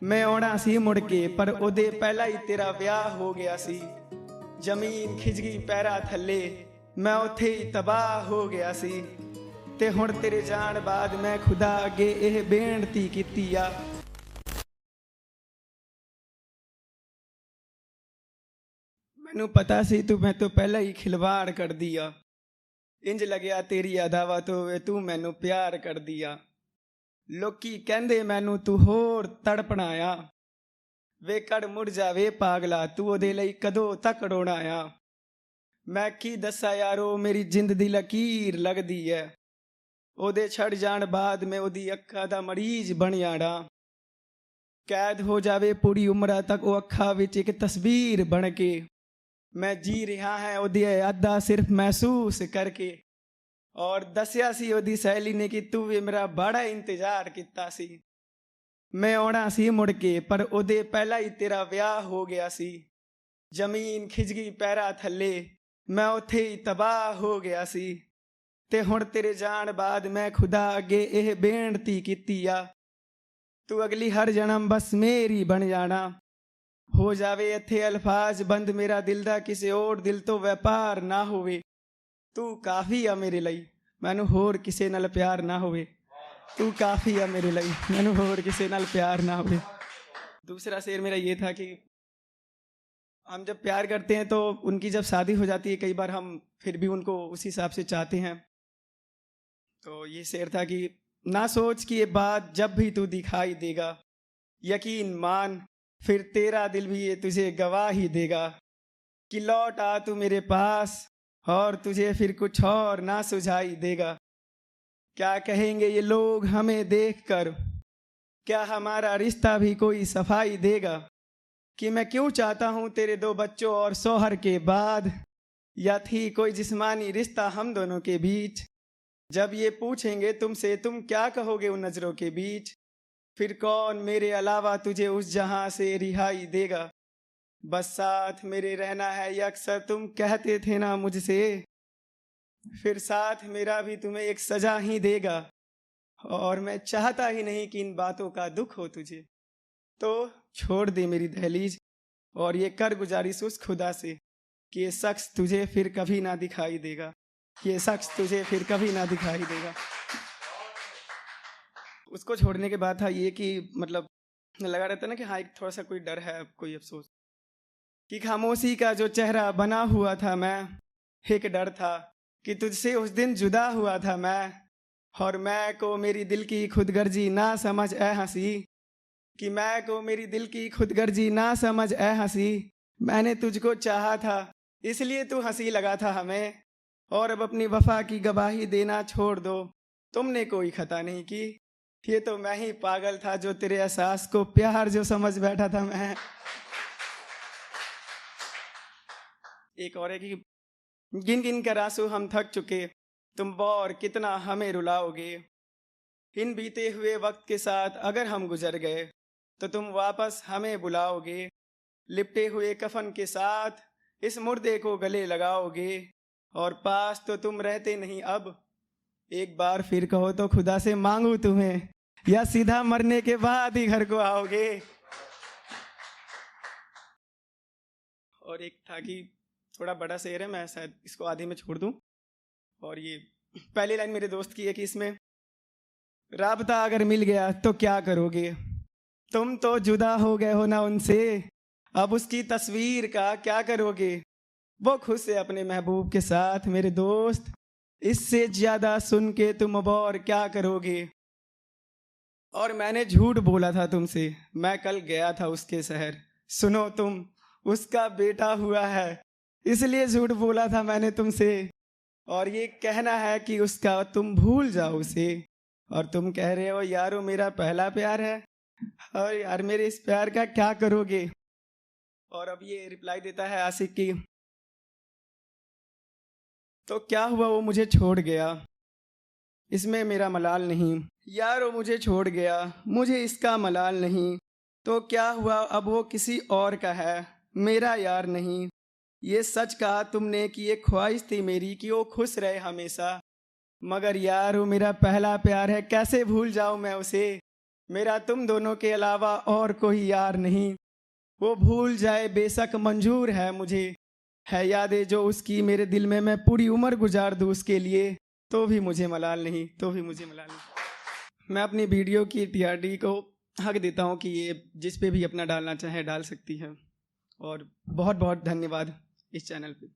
मैं आना सी मुड़ के पर ਉਹਦੇ ਪਹਿਲਾਂ ਹੀ ਤੇਰਾ ਵਿਆਹ ਹੋ ਗਿਆ ਸੀ। ਜ਼ਮੀਨ ਖਿੱਚ ਗਈ ਪੈਰਾਂ ਥੱਲੇ, ਮੈਂ ਉੱਥੇ ਹੀ ਤਬਾਹ ਹੋ ਗਿਆ ਸੀ। ਤੇ ਹੁਣ ਤੇਰੇ ਜਾਣ ਬਾਅਦ ਮੈਂ ਖੁਦਾ ਅੱਗੇ ਇਹ ਬੇਨਤੀ ਕੀਤੀ ਆ। ਮੈਨੂੰ ਪਤਾ ਸੀ ਤੂੰ ਮੈਂ ਤੋਂ ਪਹਿਲਾਂ ਹੀ ਖਿਲਵਾੜ ਕਰਦੀ ਆ। ਇੰਜ ਲੱਗਿਆ ਤੇਰੀ ਅਦਾਵਤ ਹੋਵੇ ਤੂੰ ਮੈਨੂੰ ਪਿਆਰ ਕਰਦੀ ਆ। ਲੋਕੀ ਕਹਿੰਦੇ ਮੈਨੂੰ ਤੂੰ ਹੋਰ ਤੜਪਣਾ ਆ। ਵੇ ਕੜ ਮੁੜ ਜਾਵੇ ਪਾਗਲਾ ਤੂੰ ਉਹਦੇ ਲਈ ਕਦੋਂ ਤੱਕ ਰੋਣਾ ਆ। ਮੈਂ ਕੀ ਦੱਸਾਂ ਯਾਰੋ ਮੇਰੀ ਜਿੰਦ ਦੀ ਲਕੀਰ ਲੱਗਦੀ ਐ। ਉਹਦੇ ਛੱਡ ਜਾਣ ਬਾਅਦ ਮੈਂ ਉਹਦੀ ਅੱਖਾਂ ਦਾ ਮਰੀਜ਼ ਬਣ ਜਾਣਾ। ਕੈਦ ਹੋ ਜਾਵੇ ਪੂਰੀ ਉਮਰਾਂ ਤੱਕ ਉਹ ਅੱਖਾਂ ਵਿੱਚ ਇੱਕ ਤਸਵੀਰ ਬਣ ਕੇ। ਮੈਂ ਜੀ ਰਿਹਾ ਹਾਂ ਉਹਦੀ ਯਾਦਾਂ ਸਿਰਫ ਮਹਿਸੂਸ ਕਰਕੇ। ਔਰ ਦੱਸਿਆ ਸੀ ਉਹਦੀ ਸਹੇਲੀ ਨੇ ਕਿ ਤੂੰ ਵੀ ਮੇਰਾ ਬੜਾ ਇੰਤਜ਼ਾਰ ਕੀਤਾ ਸੀ। ਮੈਂ ਆਉਣਾ ਸੀ ਮੁੜ ਕੇ ਪਰ ਉਹਦੇ ਪਹਿਲਾਂ ਹੀ ਤੇਰਾ ਵਿਆਹ ਹੋ ਗਿਆ ਸੀ। ਜ਼ਮੀਨ ਖਿੱਚ ਗਈ ਪੈਰਾਂ ਥੱਲੇ, ਮੈਂ ਉੱਥੇ ਹੀ ਤਬਾਹ ਹੋ ਗਿਆ ਸੀ। ਤੇ ਹੁਣ ਤੇਰੇ ਜਾਣ ਬਾਅਦ ਮੈਂ ਖੁਦਾ ਅੱਗੇ ਇਹ ਬੇਨਤੀ ਕੀਤੀ ਆ। ਤੂੰ ਅਗਲੀ ਹਰ ਜਨਮ ਬਸ ਮੇਰੀ ਬਣ ਜਾਣਾ। ਹੋ ਜਾਵੇ ਇੱਥੇ ਅਲਫਾਜ਼ ਬੰਦ ਮੇਰਾ ਦਿਲ ਦਾ ਕਿਸੇ ਹੋਰ ਦਿਲ ਤੋਂ ਵਪਾਰ ਨਾ ਹੋਵੇ। ਤੂੰ ਕਾਫੀ ਆ ਮੇਰੇ ਲਈ, ਮੈਨੂੰ ਹੋਰ ਕਿਸੇ ਨਾਲ ਪਿਆਰ ਨਾ ਹੋਵੇ। तू काफ़ी है मेरे लिए, मैंने और किसी नाल प्यार ना हो। दूसरा शेर मेरा ये था कि हम जब प्यार करते हैं तो उनकी जब शादी हो जाती है कई बार हम फिर भी उनको उसी हिसाब से चाहते हैं। तो ये शेर था कि ना सोच कि ये बात जब भी तू दिखाई देगा, यकीन मान फिर तेरा दिल भी ये तुझे गवाह ही देगा कि लौट आ तू मेरे पास और तुझे फिर कुछ और ना सुझाई देगा। क्या कहेंगे ये लोग हमें देखकर, क्या हमारा रिश्ता भी कोई सफाई देगा कि मैं क्यों चाहता हूँ तेरे 2 बच्चों और शौहर के बाद, या थी कोई जिस्मानी रिश्ता हम दोनों के बीच। जब ये पूछेंगे तुमसे तुम क्या कहोगे उन नज़रों के बीच, फिर कौन मेरे अलावा तुझे उस जहाँ से रिहाई देगा। बस साथ मेरे रहना है ये अक्सर तुम कहते थे ना मुझसे, फिर साथ मेरा भी तुम्हें एक सजा ही देगा। और मैं चाहता ही नहीं कि इन बातों का दुख हो तुझे, तो छोड़ दे मेरी दहलीज और ये कर गुजारिश उस खुदा से कि ये शख्स तुझे फिर कभी ना दिखाई देगा, ये शख्स तुझे फिर कभी ना दिखाई देगा। उसको छोड़ने के बाद था ये कि मतलब लगा रहता ना कि हाँ एक थोड़ा सा कोई डर है, कोई अफसोस कि खामोशी का जो चेहरा बना हुआ था मैं, एक डर था कि तुझसे उस दिन जुदा हुआ था मैं। और मैं को मेरी दिल की खुदगर्जी ना समझ ऐ हंसी, कि मैं को मेरी दिल की खुदगर्जी ना समझ ऐ हंसी। मैंने तुझको चाहा था इसलिए तू हंसी लगा था हमें, और अब अपनी वफा की गवाही देना छोड़ दो, तुमने कोई खता नहीं की। ये तो मैं ही पागल था जो तेरे एहसास को प्यार जो समझ बैठा था मैं। एक और है कि गिन गिन कर आंसू हम थक चुके, तुम और कितना हमें रुलाओगे। इन बीते हुए वक्त के साथ अगर हम गुजर गए तो तुम वापस हमें बुलाओगे। लिपटे हुए कफन के साथ इस मुर्दे को गले लगाओगे, और पास तो तुम रहते नहीं अब। एक बार फिर कहो तो खुदा से मांगू तुम्हें, या सीधा मरने के बाद ही घर को आओगे। और एक था कि थोड़ा बड़ा शेर है, मैं शायद इसको आधे में छोड़ दूं। और ये पहली लाइन मेरे दोस्त की है कि इसमें राबता अगर मिल गया तो क्या करोगे, तुम तो जुदा हो गए हो ना उनसे, अब उसकी तस्वीर का क्या करोगे। वो खुश है अपने महबूब के साथ मेरे दोस्त, इससे ज़्यादा सुन के तुम अब और क्या करोगे। और मैंने झूठ बोला था तुमसे, मैं कल गया था उसके शहर, सुनो तुम उसका बेटा हुआ है, इसलिए झूठ बोला था मैंने तुमसे। और ये कहना है कि उसका तुम भूल जाओ उसे, और तुम कह रहे हो यारो मेरा पहला प्यार है, और यार मेरे इस प्यार का क्या करोगे। और अब ये रिप्लाई देता है आशिक की, तो क्या हुआ वो मुझे छोड़ गया, इसमें मेरा मलाल नहीं। यारो मुझे छोड़ गया, मुझे इसका मलाल नहीं, तो क्या हुआ अब वो किसी और का है, मेरा यार नहीं। ये सच कहा तुमने कि ये ख्वाहिश थी मेरी कि वो खुश रहे हमेशा, मगर यार वो मेरा पहला प्यार है, कैसे भूल जाऊँ मैं उसे। मेरा तुम दोनों के अलावा और कोई यार नहीं, वो भूल जाए बेशक मंजूर है मुझे, है यादें जो उसकी मेरे दिल में, मैं पूरी उम्र गुजार दूँ उसके लिए, तो भी मुझे मलाल नहीं, तो भी मुझे मलाल नहीं। मैं अपनी वीडियो की टीआरडी को हक देता हूँ कि ये जिस पे भी अपना डालना चाहे डाल सकती है, और बहुत बहुत धन्यवाद इस चैनल पे।